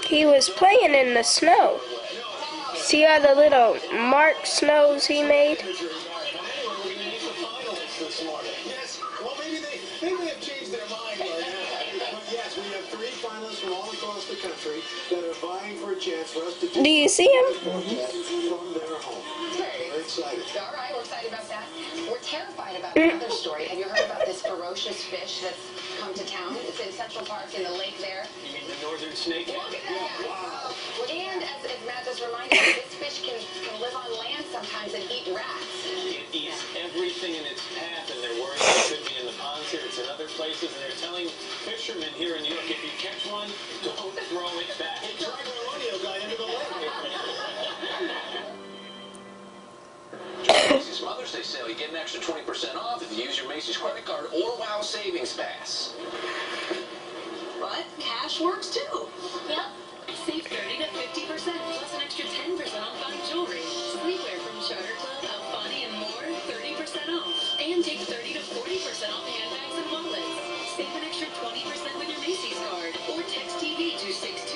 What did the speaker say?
He was playing in the snow. See all the little mark snows he made? Yes, well, maybe they have changed their mind by now. But yes, we have 3 finalists from all across the country that are vying for a chance for us to Do you see him? from their home. We're excited. All right, we're excited about that. We're terrified about another story. Have you heard about this ferocious fish that's come to town? It's in Central Park in the lake there. You mean the northern snake? Look at that. Wow. And as Matt just reminded me, this fish can live on land sometimes and eat rats. It eats everything in its path, and they're worried it could be in the ponds here. It's in other places, and they're telling fishermen here in New York, if you catch one, don't throw it back. Hey, drive our rodeo guy into the lake. Macy's Mother's Day sale, you get an extra 20% off if you use your Macy's credit card or WOW Savings Pass. But cash works too. Yep. Save 30 to 50%, plus an extra 10% off on jewelry. Sleepwear from Charter Club, Alfani, and more, 30% off. And take 30 to 40% off handbags and wallets. Save an extra 20% with your Macy's card. Or text TV to 62